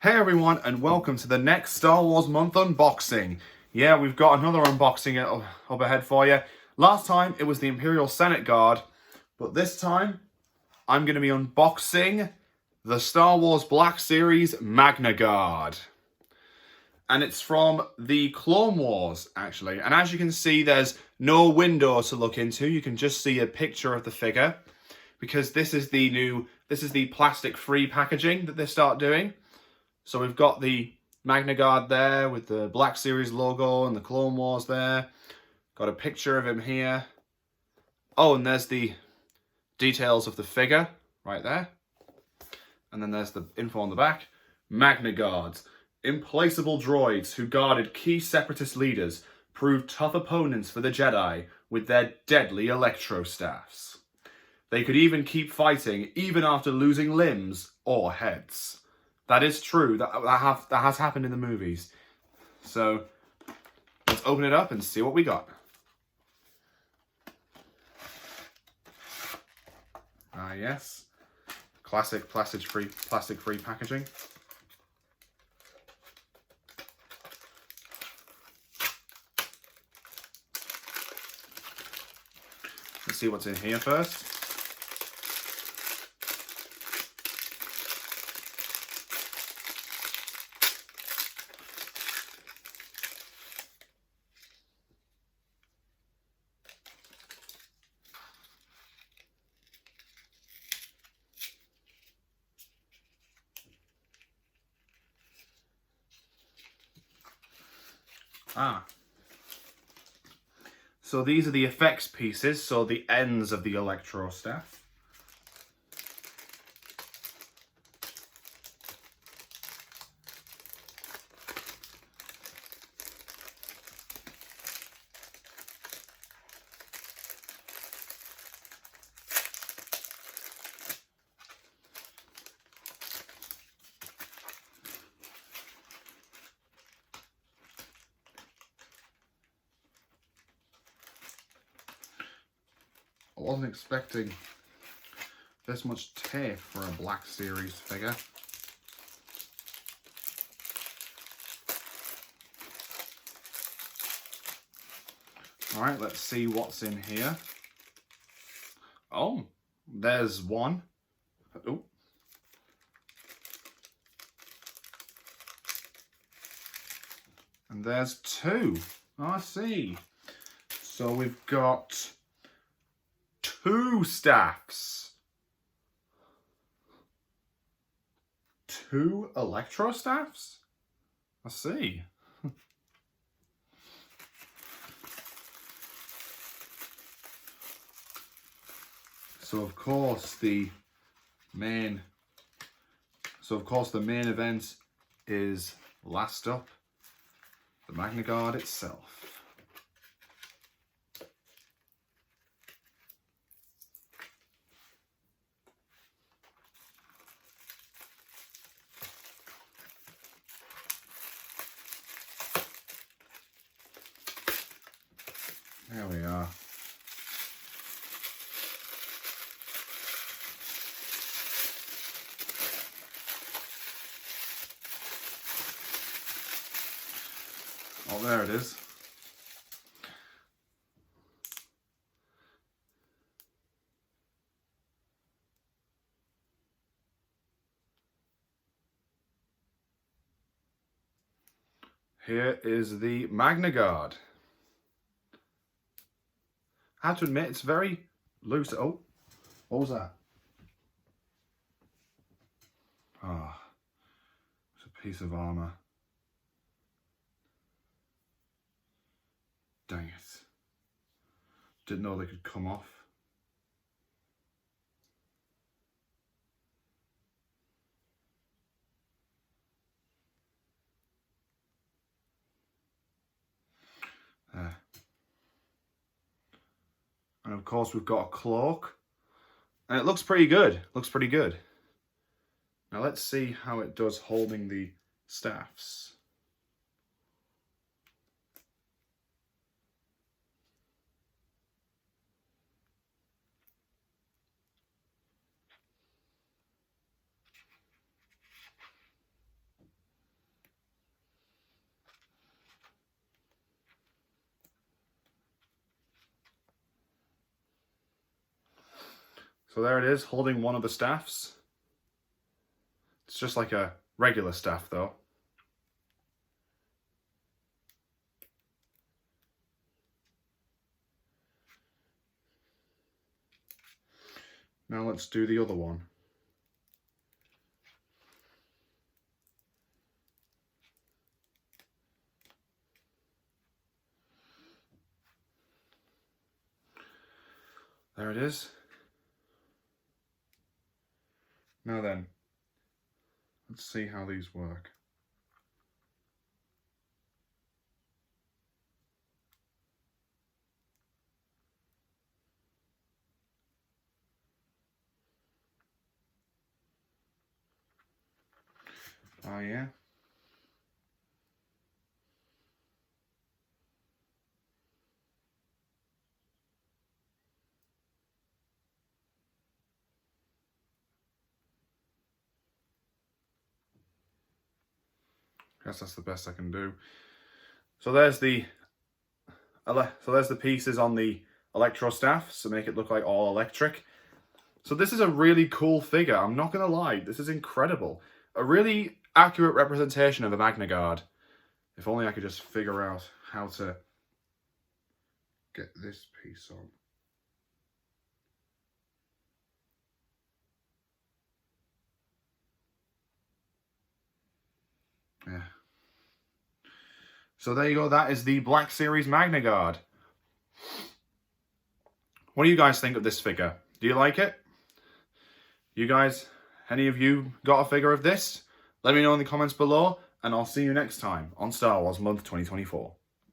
Hey everyone, and welcome to the next Star Wars month unboxing. Yeah, we've got another unboxing up ahead for you. Last time it was the Imperial Senate Guard, but this time I'm going to be unboxing the Star Wars Black Series Magnaguard. And it's from the Clone Wars, actually. And as you can see, there's no window to look into. You can just see a picture of the figure, because this is the plastic-free packaging that they start doing. So we've got the Magnaguard there with the Black Series logo and the Clone Wars there. Got a picture of him here. Oh, and there's the details of the figure right there. And then there's the info on the back. Magnaguards, implacable droids who guarded key Separatist leaders, proved tough opponents for the Jedi with their deadly electro staffs. They could even keep fighting even after losing limbs or heads. That is true. That has happened in the movies. So let's open it up and see what we got. Ah, yes. Classic plastic-free packaging. Let's see what's in here first. So these are the effects pieces, so the ends of the electro staff. I wasn't expecting this much tape for a Black Series figure. Alright, let's see what's in here. Oh, there's one. Oh. And there's two. Oh, I see. So we've got two staffs. Two electro staffs? I see. So of course the main event is last up, the Magnaguard itself. There we are. Oh, there it is. Here is the Magnaguard. I have to admit, it's very loose. Oh, what was that? Ah, it's a piece of armor. Dang it. Didn't know they could come off. There. And of course we've got a cloak. And it looks pretty good. Looks pretty good. Now let's see how it does holding the staffs. So there it is, holding one of the staffs. It's just like a regular staff though. Now let's do the other one. There it is. Now then, let's see how these work. Oh yeah. Guess that's the best I can do. So there's the pieces on the electro staffs to make it look like all electric. So this is a really cool figure. I'm not gonna lie, this is incredible. A really accurate representation of a Magnaguard. If only I could just figure out how to get this piece on. Yeah. So there you go, that is the Black Series Magnaguard. What do you guys think of this figure? Do you like it? You guys, any of you got a figure of this? Let me know in the comments below, and I'll see you next time on Star Wars Month 2024.